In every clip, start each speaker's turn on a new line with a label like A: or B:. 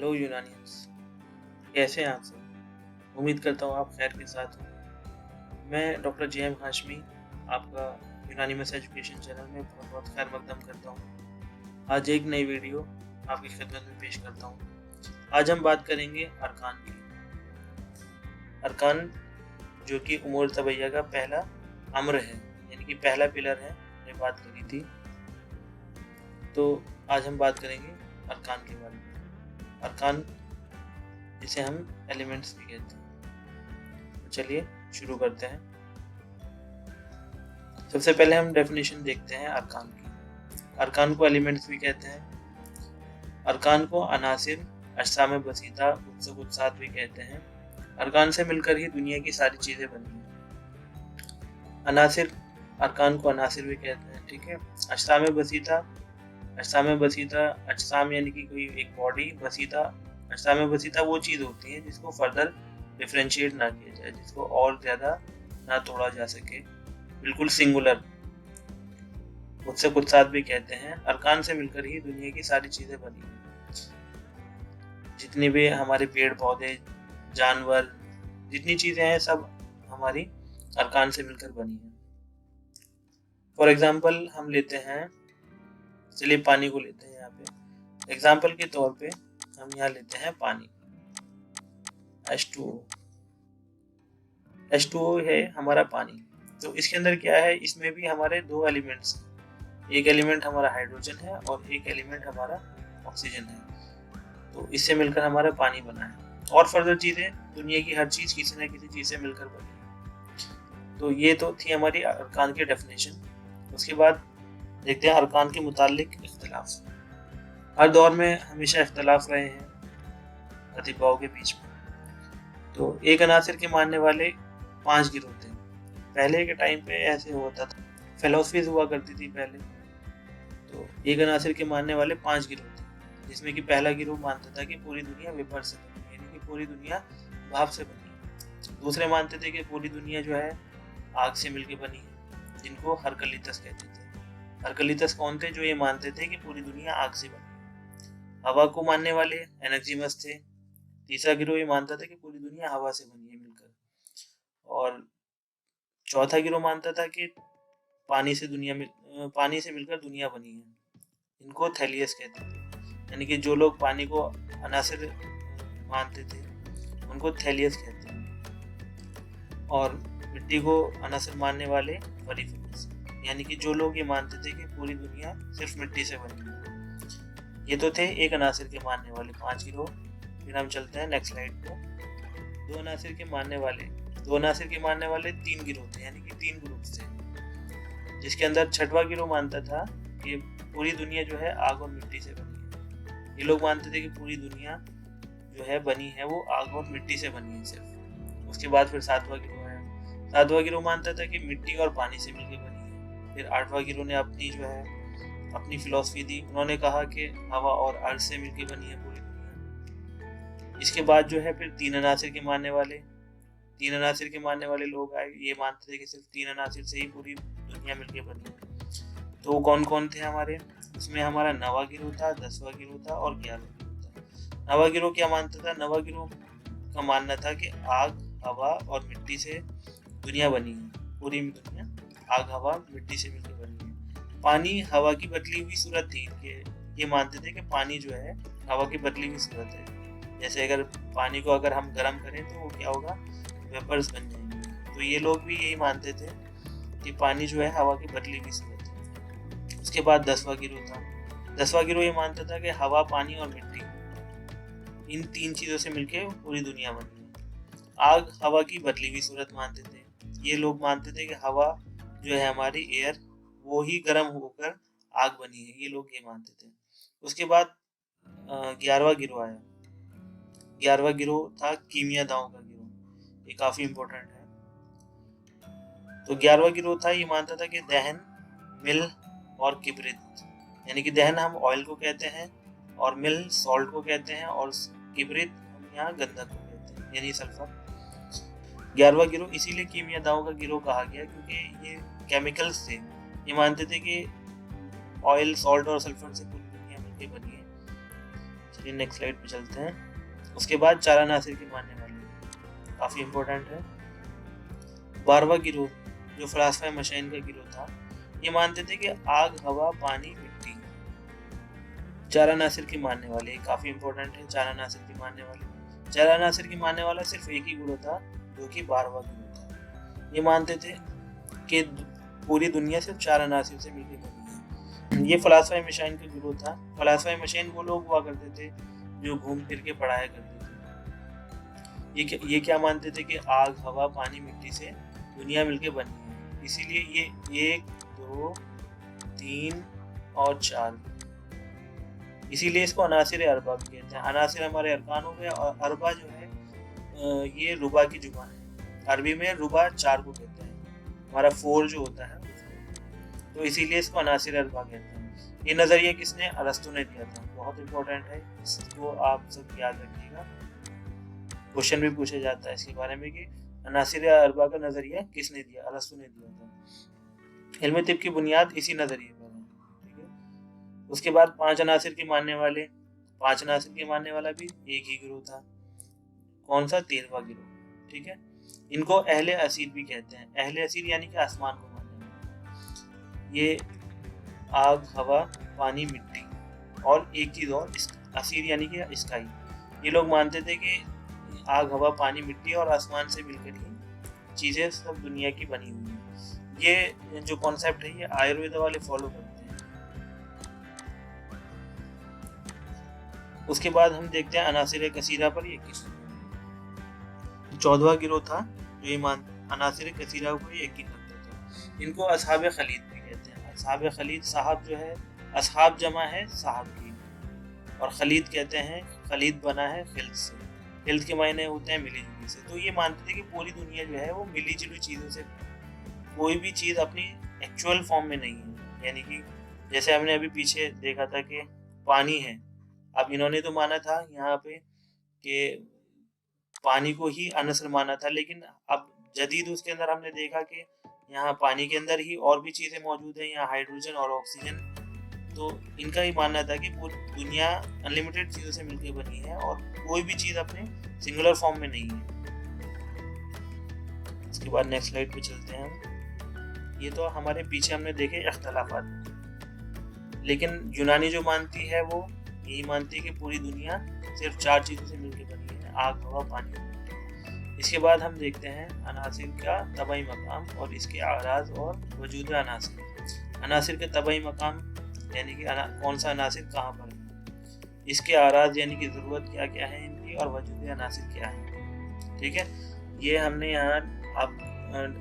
A: Hello यूनानियंस, कैसे हैं आप सब। उम्मीद करता हूँ आप खैर के साथ हो। मैं डॉक्टर जे एम हाशमी आपका यूनानिमस एजुकेशन चैनल में बहुत बहुत खैर मकदम करता हूँ। आज एक नई वीडियो आपकी खिदमत में पेश करता हूँ। आज हम बात करेंगे अरकान की। अरकान जो कि उमूर तबैया का पहला अम्र है, यानी कि पहला पिलर है, ये बात करी थी। तो आज हम बात करेंगे अरकान के बारे में। अरकान जिसे हम एलिमेंट्स भी कहते हैं। तो चलिए शुरू करते हैं। सबसे पहले हम डेफिनेशन देखते हैं अरकान की। अरकान को एलिमेंट्स भी कहते हैं। अरकान को अनासिर, अजसाम बसीता, उत्सात भी कहते हैं। अरकान से मिलकर ही दुनिया की सारी चीजें बनी हैं। अनासिर, अरकान को अनासिर भी कहते हैं, ठीक है। अजसाम बसीता, अजसाम यानी कि कोई एक बॉडी, बसीता, अजसाम बसीता वो चीज होती है जिसको फर्दर डिफरेंशिएट ना किया जाए, जिसको और ज्यादा ना तोड़ा जा सके, बिल्कुल सिंगुलर। उससे कुछ साथ भी कहते हैं। अरकान से मिलकर ही दुनिया की सारी चीजें बनी हैं। जितने भी हमारे पेड़ पौधे, जानवर, जितनी चीजें हैं सब हमारी अरकान से मिलकर बनी हैं। फॉर एग्जाम्पल हम लेते हैं, चलिए पानी को लेते हैं यहाँ पे। एग्जाम्पल के तौर पे हम यहाँ लेते हैं पानी, H2O। H2O है हमारा पानी। तो इसके अंदर क्या है, इसमें भी हमारे दो एलिमेंट्स हैं। एक एलिमेंट हमारा हाइड्रोजन है और एक एलिमेंट हमारा ऑक्सीजन है। तो इससे मिलकर हमारा पानी बना है। और फर्दर चीजें, दुनिया की हर चीज किसी न किसी चीज से मिलकर बनी है। तो ये तो थी हमारी अरकान की डेफिनेशन। उसके बाद देखते हैं अरकान के मुतालिक इख्तिलाफ। हर दौर में हमेशा इख्तिलाफ रहे हैं अतिबाओं के बीच में। तो एक अनासिर के मानने वाले 5 गिरोह थे। पहले के टाइम पे ऐसे होता था, फिलॉसफीज हुआ करती थी पहले। तो एक अनासिर के मानने वाले 5 गिरोह थे, जिसमें कि पहला गिरोह मानता था कि पूरी दुनिया वेपर से बनी है, यानी कि पूरी दुनिया भाप से बनी है। दूसरे मानते थे कि पूरी दुनिया जो है आग से मिलकर बनी है, जिनको हरकलितस कहते थे। हरकलितस कौन थे? जो ये मानते थे कि पूरी दुनिया आग से बनी है। हवा को मानने वाले एनर्जीमस थे। तीसरा गिरोह ये मानता था कि पूरी दुनिया हवा से बनी है मिलकर। और चौथा गिरोह मानता था कि पानी से मिलकर दुनिया बनी है। इनको थैलियस कहते थे, यानी कि जो लोग पानी को अनासिर मानते थे उनको थैलियस कहते हैं। और मिट्टी को अनासिर मानने वाले परीफेरस, यानी कि जो लोग ये मानते थे कि पूरी दुनिया सिर्फ मिट्टी से बनी है। ये तो थे एक अनासिर के मानने वाले 5 गिरोह। फिर हम चलते हैं नेक्स्ट स्लाइड को। दो अनासिर के मानने वाले 3 गिरोह थे, यानी कि 3 ग्रुप थे, जिसके अंदर छठवां गिरोह मानता था कि पूरी दुनिया जो है आग और मिट्टी से बनी है। ये लोग मानते थे कि पूरी दुनिया जो है बनी है वो आग और मिट्टी से बनी है सिर्फ। उसके बाद फिर 7वां गिरोह आया। 7वां गिरोह मानता था कि मिट्टी और पानी से मिलकर बनी है। फिर 8वां गिरोह ने अपनी फिलॉसफी दी। उन्होंने कहा कि हवा और अर्थ से मिलकर बनी है पूरी दुनिया। इसके बाद जो है फिर 3 अनासिर के मानने वाले लोग आए। ये मानते थे कि सिर्फ 3 अनासिर से ही पूरी दुनिया मिलकर बनी है। तो कौन कौन थे हमारे? इसमें हमारा 9वां गिरोह था, 10वां गिरोह था और 11वां गिरोह था। 9वां गिरोह क्या मानता था? 9वां गिरोह का मानना था कि आग, हवा और मिट्टी से दुनिया बनी है। पूरी दुनिया आग, हवा, मिट्टी से मिलकर बनी है। पानी हवा की बदली हुई सूरत थी। ये मानते थे कि पानी जो है हवा की बदली हुई सूरत है। जैसे अगर पानी को अगर हम गर्म करें तो वो क्या होगा? वेपर्स बन जाएंगे। तो ये लोग भी यही मानते थे कि पानी जो है हवा की बदली हुई सूरत है। उसके बाद 10वां गिरोह था। 10वां गिरोह ये मानता था कि हवा, पानी और मिट्टी, इन 3 चीजों से मिलकर पूरी दुनिया बनी है। आग हवा की बदली हुई सूरत मानते थे। ये लोग मानते थे कि हवा जो है हमारी एयर, वो ही गर्म होकर आग बनी है। ये लोग ये मानते थे। उसके बाद 11वां गिरोह आया। 11वां गिरोह था कीमियादाओं का गिरोह। ये काफी इंपॉर्टेंट है। तो 11वां गिरोह था, ये मानता था कि दहन, मिल और किब्रित, यानी कि दहन हम ऑयल को कहते हैं और मिल सॉल्ट को कहते हैं और किब्रित हम यहाँ गंधक को कहते हैं, यानी सल्फर। 11वां गिरोह इसीलिए कीमियादाओं का गिरोह कहा गया क्योंकि ये केमिकल्स थे। ये मानते थे कि ऑयल, सॉल्ट और सल्फर से पूरी दुनिया मिलकर बनी है। चलिए नेक्स्ट स्लाइड पे चलते हैं। उसके बाद 4 अनासिर के मानने वाले, काफ़ी इम्पोर्टेंट है। 12वां गिरोह जो फलसफा मशाइन का गिरोह था, ये मानते थे कि आग, हवा, पानी, मिट्टी 4 अनासिर के मानने वाले, काफ़ी इम्पोर्टेंट है। 4 अनासिर के मानने वाले, 4 अनासिर के मानने वाला सिर्फ एक ही गिरोह था जो कि 12वां गिरोह था। ये मानते थे कि पूरी दुनिया सिर्फ 4 अनासिर से मिलकर बनी है। ये फलसफा मशाइन का गिरोह था। फलसफा मशाइन वो लोग हुआ करते थे जो घूम फिर के पढ़ाया करते थे। ये क्या मानते थे कि आग, हवा, पानी, मिट्टी से दुनिया मिलके बनी है। इसीलिए ये 1, 2, 3 और 4, इसीलिए इसको अनासिर अरबा भी कहते हैं। अनासिर हमारे अरकान हो गए और अरबा जो है ये रुबा की जुबान है। अरबी में रुबा 4 को कहते हैं, हमारा 4 जो होता है उसको, तो इसीलिए इसको अनासिर अरबा कहते हैं। ये नज़रिया किसने? अरस्तु ने दिया था। बहुत इंपॉर्टेंट है, इसको आप सब याद रखिएगा। क्वेश्चन भी पूछा जाता है इसके बारे में कि अनासिर अरबा का नज़रिया किसने दिया? अरस्तु ने दिया था। इल्म तिब की बुनियाद इसी नज़रिए पर है, ठीक है। उसके बाद 5 अनासिर के मानने वाले, 5 अनासिर के मानने वाला भी एक ही गिरोह था। कौन सा? 13वां गिरोह, ठीक है। इनको अहले असीर भी कहते हैं। अहले असीर यानी कि आसमान को मानने वाले। ये आग, हवा, पानी, मिट्टी और एक चीज़ और, असीर यानी कि स्काई। ये लोग मानते थे कि आग, हवा, पानी, मिट्टी और आसमान से मिलकर ही चीज़ें सब दुनिया की बनी हुई हैं। ये जो कॉन्सेप्ट है ये आयुर्वेद वाले फॉलो करते हैं। उसके बाद हम देखते हैं अनासिर कसीरा पर ये किस 14वां गिरोह था जो ये अनासिर कसीरा को यकीन रखते थे। इनको असहाब खलीद भी कहते हैं। असहाब खलीद, साहब जो है, असहाब जमा है साहब की, और खलीद कहते हैं, खलीद बना है खिल्द से। खिल्द के मायने होते हैं मिली जुली से। तो ये मानते थे कि पूरी दुनिया जो है वो मिली जुली चीज़ों से, कोई भी चीज़ अपनी एक्चुअल फॉर्म में नहीं है। यानी कि जैसे हमने अभी पीछे देखा था कि पानी है, अब इन्होंने तो माना था यहाँ पे कि पानी को ही अनसर माना था, लेकिन अब जदीद उसके अंदर हमने देखा कि यहाँ पानी के अंदर ही और भी चीज़ें मौजूद हैं, यहाँ हाइड्रोजन और ऑक्सीजन। तो इनका ही मानना था कि पूरी दुनिया अनलिमिटेड चीज़ों से मिलकर बनी है और कोई भी चीज़ अपने सिंगुलर फॉर्म में नहीं है। इसके बाद नेक्स्ट स्लाइड पे चलते हैं हम। ये तो हमारे पीछे हमने देखे इख्तलाफात, लेकिन यूनानी जो मानती है वो यही मानती है कि पूरी दुनिया सिर्फ 4 चीज़ों से मिलकर बनी है, आग, हवा, पानी। इसके बाद हम देखते हैं अनासिर का तबाई मकाम और इसके आराज और वजूद अनासिर। अनासिर के तबाई मकाम यानी कि कौन सा अनासिर कहाँ पर है, इसके आराज यानी कि ज़रूरत क्या क्या है इनकी, और वजूद अनासिर क्या है, ठीक है। ये हमने यहाँ आप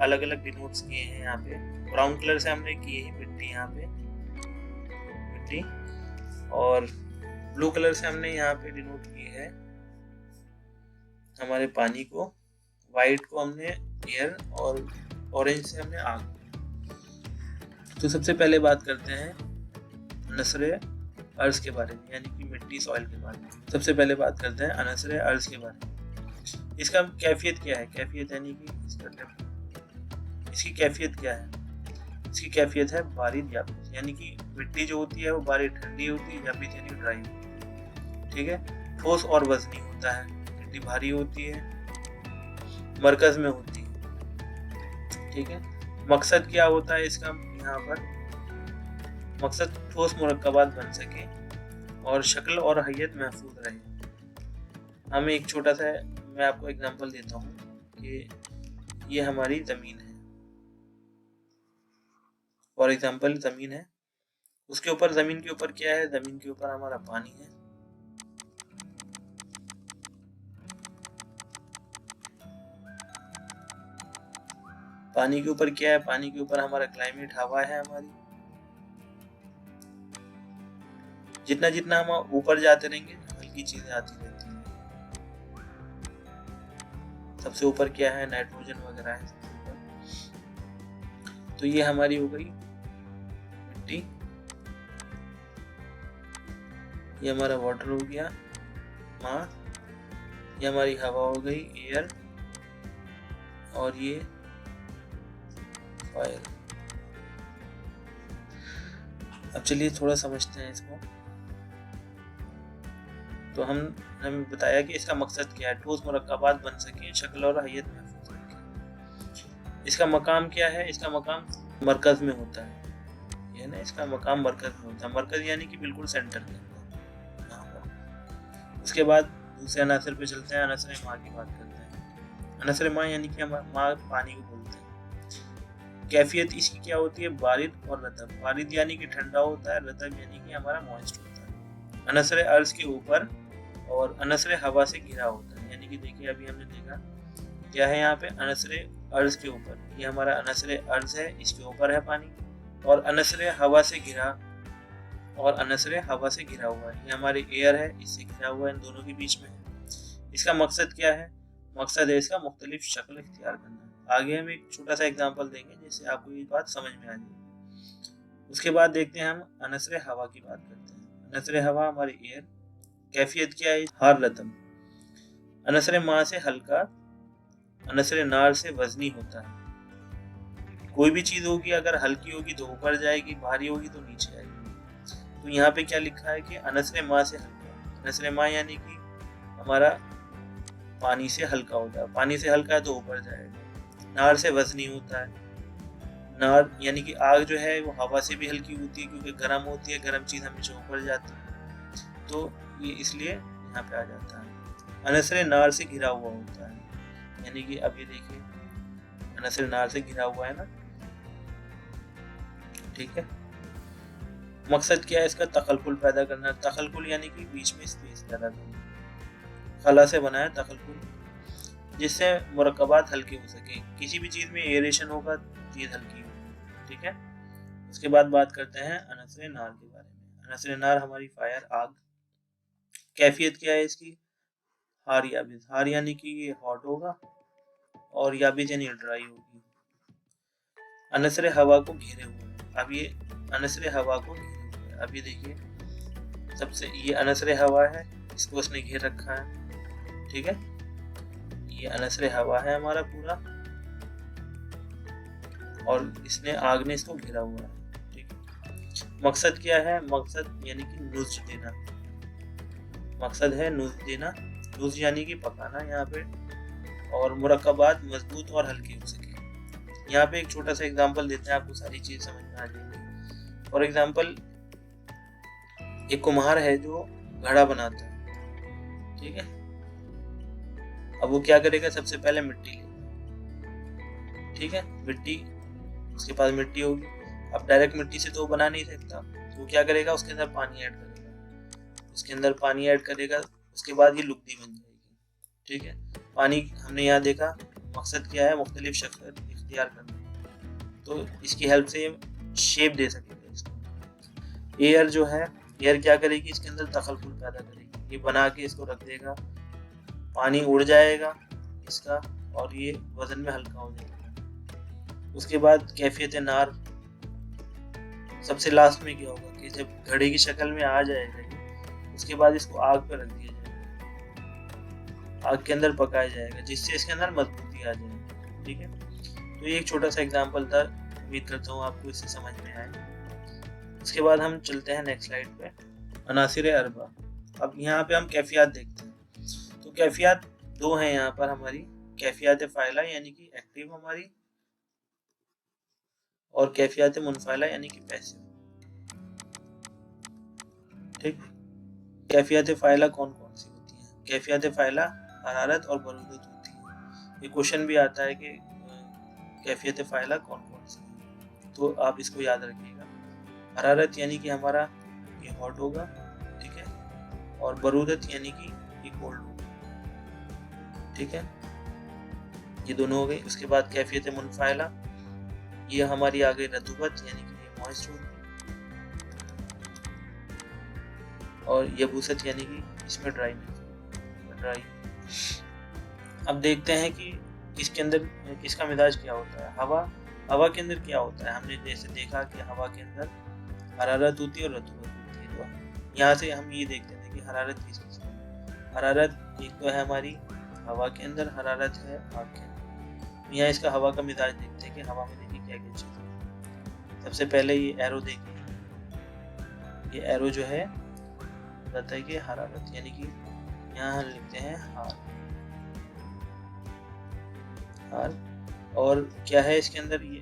A: अलग अलग डिनोट्स किए हैं। यहाँ पे ब्राउन कलर से हमने किए हैं मिट्टी, यहाँ पे मिट्टी, और ब्लू कलर से हमने यहाँ पे डिनोट किए है हमारे पानी को, वाइट को हमने एयर, और ऑरेंज से हमने आग। तो सबसे पहले बात करते हैं अनसरे अर्ज के बारे में, यानी कि मिट्टी, सॉइल के बारे में। सबसे पहले बात करते हैं अनसरे अर्ज के बारे में। इसका कैफियत क्या है? कैफियत यानी कि इसकी कैफियत क्या है? इसकी कैफियत है बारिद याबिस, यानी कि मिट्टी जो होती है वो बारिद ठंडी होती है, याबिस यानी ड्राई होती है, ठीक है। ठोस और वजनी होता है, मिट्टी भारी होती है, मरकज में होती है, ठीक है। मकसद क्या होता है इसका यहाँ पर? मकसद ठोस मुरक्कबात बन सके और शक्ल और हैयत महफूज रहे। हम एक छोटा सा, मैं आपको एग्जांपल देता हूँ कि ये हमारी ज़मीन है, फॉर एग्जांपल ज़मीन है, उसके ऊपर, ज़मीन के ऊपर क्या है? ज़मीन के ऊपर हमारा पानी है, पानी के ऊपर क्या है? पानी के ऊपर हमारा क्लाइमेट, हवा है हमारी। जितना जितना हम ऊपर जाते रहेंगे हल्की चीजें आती रहती हैं। सबसे ऊपर क्या है? नाइट्रोजन वगैरह है सबसे ऊपर। तो ये हमारी हो गई मिट्टी, ये हमारा वाटर हो गया, मास, ये हमारी हवा हो गई, एयर, और ये फायर। अब चलिए थोड़ा समझते हैं इसको। तो हमें बताया कि इसका मकसद क्या है, ठोस मुरक्कबात बन सके, शक्ल और हैयत महफूज रखे। इसका मकाम क्या है, इसका मकाम मरकज में होता है, ये ना इसका मकाम मरकज में होता है, मरकज यानी कि बिल्कुल सेंटर के अंदर यहाँ पर। उसके बाद दूसरे अनासर पे चलते हैं, अनासर माँ की बात करते हैं। अनासर माँ यानी कि माँ पानी को बोलते हैं। कैफियत इसकी क्या होती है, बारिद और रतब। बारिद यानी कि ठंडा होता है, रतब यानी कि हमारा मॉइस्ट होता है। अनसर अर्ज के ऊपर और अनसर हवा से घिरा होता है, यानी कि देखिए अभी हमने देखा क्या है यहाँ पे, अनसर अर्ज के ऊपर, ये हमारा अनसर अर्ज है, इसके ऊपर है पानी, और अनसर हवा से घिरा, और अनसर हवा से घिरा हुआ है, ये हमारे एयर है, इससे घिरा हुआ है, इन दोनों के बीच में है। इसका मकसद क्या है, मकसद है इसका मुख्तलिफ शक्ल इख्तियार करना। आगे हम एक छोटा सा एग्जांपल देंगे जिससे आपको ये बात समझ में आ जाएगी। उसके बाद देखते हैं हम अनसर हवा की बात करते हैं। अनसर हवा हमारी एयर, कैफियत क्या है, हार रतम। अनसर माँ से हल्का, अनसर नार से वजनी होता है। कोई भी चीज होगी अगर हल्की होगी तो ऊपर जाएगी, भारी होगी तो नीचे आएगी। तो यहाँ पे क्या लिखा है कि अनसर माँ से हल्का। अनसर माँ यानी कि हमारा पानी से हल्का होता है, पानी से हल्का है तो ऊपर जाएगा। नार से वजनी होता है, नार यानी कि आग जो है वो हवा से भी हल्की होती है क्योंकि गर्म होती है, गर्म चीज हमेशा ऊपर जाती है, तो ये इसलिए यहाँ पे आ जाता है। अनसर नार से घिरा हुआ होता है, यानी कि अब ये देखिए अनसर नार से घिरा हुआ है ना, ठीक है। मकसद क्या है इसका, तखलकुल पैदा करना। तखलकुल यानी कि बीच में स्पेस पैदा करना। खला से बना है तखलकुल, जिससे मुरक्कबात हल्के हो सके। किसी भी चीज में एयरेशन होगा चीज हल्की होगी, ठीक है। उसके बाद बात करते हैं अनसर नार के बारे में। अनसर नार हमारी फायर, आग। कैफियत क्या है इसकी, हार याबिज। हार यानी कि ये हॉट होगा और याबिज यानी ड्राई होगी। अनसर हवा को घेरे हुए है, अब ये अनसर हवा को घेरे हुए है। अब ये देखिए सबसे, ये अनसर हवा है, इसको उसने घेर रखा है, ठीक है। ये अनसर हवा है हमारा पूरा, और इसने आग ने इसको घेरा हुआ है, ठीक है। मकसद क्या है, मकसद यानी कि नुज़्ज देना। मकसद है नुज़्ज देना, नुज़्ज यानी कि पकाना यहाँ पे, और मुरक्कबात मजबूत और हल्के हो सके। यहाँ पे एक छोटा सा एग्जांपल देते हैं, आपको सारी चीज समझ में आ जाएगी। फॉर एग्जांपल, एक कुम्हार है जो घड़ा बनाता है, ठीक है। अब वो क्या करेगा, सबसे पहले मिट्टी लेगा, ठीक है। मिट्टी, उसके पास मिट्टी होगी, अब डायरेक्ट मिट्टी से तो वो बना नहीं सकता, तो वो क्या करेगा, उसके अंदर पानी ऐड करेगा, उसके अंदर पानी ऐड करेगा, उसके बाद ये लुगदी बन जाएगी, ठीक है। पानी हमने यहाँ देखा, मकसद क्या है, मुख्तलिफ शक्ल इख्तियार करना, तो इसकी हेल्प से शेप दे सकेगा इसको। एयर जो है, एयर क्या करेगी, इसके अंदर तखलकुल पैदा करेगी, ये बना के इसको रख देगा, पानी उड़ जाएगा इसका, और ये वजन में हल्का हो जाएगा। उसके बाद कैफियत नार, सबसे लास्ट में क्या होगा कि जब घड़े की शक्ल में आ जाएगा ये, उसके बाद इसको आग पर रख दिया जाएगा, आग के अंदर पकाया जाएगा, जिससे इसके अंदर मजबूती आ जाएगी, ठीक है। तो ये एक छोटा सा एग्जांपल था, उम्मीद करता हूँ आपको इससे समझ में आए। उसके बाद हम चलते हैं नेक्स्ट स्लाइड पे, अनासिर अरबा। अब यहाँ पे हम कैफियत देखते हैं। तो कैफियत दो हैं यहाँ पर हमारी, कैफियत फ़ाइला यानी कि एक्टिव हमारी, और कैफियत मुनफाइला यानी कि पैसिव, ठीक। कैफियत फ़ाइला कौन कौन सी होती है, कैफियत फ़ाइला हरारत और बरूदत होती है। ये क्वेश्चन भी आता है कि कैफियत फ़ाइला कौन कौन सी है, तो आप इसको याद रखिएगा। हरारत यानी कि हमारा ये हॉट होगा, ठीक है, और बरूदत यानी कि ये कोल्ड होगा, ठीक है। ये दोनों हो गई। उसके बाद कैफियत मुनफाइला, ये हमारी आ गई रतूबत यानी कि ये मॉइस्ट होगी, और यबूसत यानी कि इसमें ड्राई। अब देखते हैं कि इसके अंदर किसका मिजाज क्या होता है। हवा के अंदर क्या होता है, हमने जैसे देखा कि हवा के अंदर हरारत होती है और रतूबत होती है। तो यहाँ से हम ये देखते हैं कि हरारत किस चीज़ की है। हरारत एक तो है हमारी हवा के अंदर, हरारत है आग के अंदर। यहाँ इसका हवा का मिजाज देखते हैं कि हवा में देखिए क्या क्या चीज़ है। सबसे पहले ये एरो देखिए, ये एरो जो है सतह की हरारत, यानी कि यहाँ हम लिखते हैं हार। और क्या है इसके अंदर, ये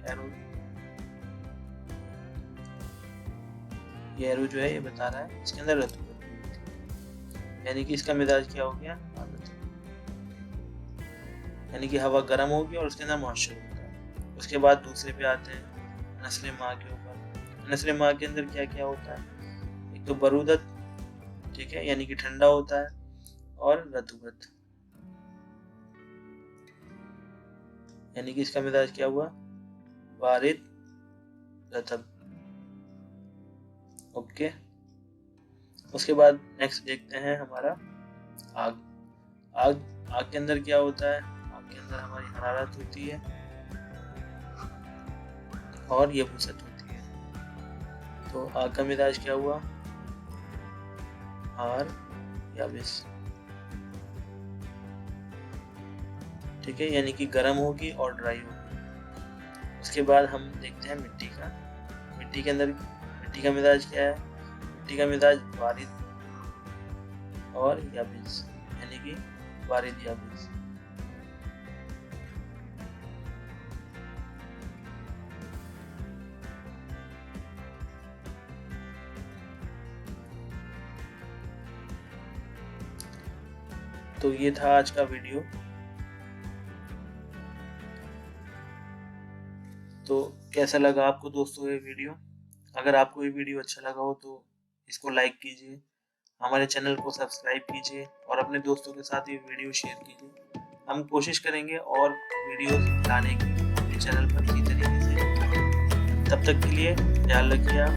A: एरो जो है ये बता रहा है इसके अंदर रतूबत, यानी कि इसका मिजाज क्या हो गया, यानी कि हवा गर्म होगी और उसके अंदर मॉइस्चर होता है। उसके बाद दूसरे पे आते हैं नस्ल माह के ऊपर। नस्ल माह के अंदर क्या क्या होता है, एक तो बरूदत, ठीक है, यानी कि ठंडा होता है, और रतूबत, यानी कि इसका मिजाज क्या हुआ, बारिद रतब। ओके, उसके बाद नेक्स्ट देखते हैं हमारा आग। आग के अंदर क्या होता है, आग के अंदर हमारी हरारत होती है और ये वसत होती है। तो आग का मिजाज क्या हुआ, हार याबिस, ठीक है, यानी कि गर्म होगी और ड्राई होगी। उसके बाद हम देखते हैं मिट्टी का। मिट्टी के अंदर मिट्टी का मिजाज क्या है, मिट्टी का मिजाज बारिद और याबिस, यानी कि बारिद याबिस। तो ये था आज का वीडियो। तो कैसा लगा आपको दोस्तों ये वीडियो? अगर आपको ये वीडियो अच्छा लगा हो तो इसको लाइक कीजिए, हमारे चैनल को सब्सक्राइब कीजिए और अपने दोस्तों के साथ ये वीडियो शेयर कीजिए। हम कोशिश करेंगे और वीडियो लाने की अपने चैनल पर इसी तरीके से। तब तक के लिए ख्याल रखिए आप।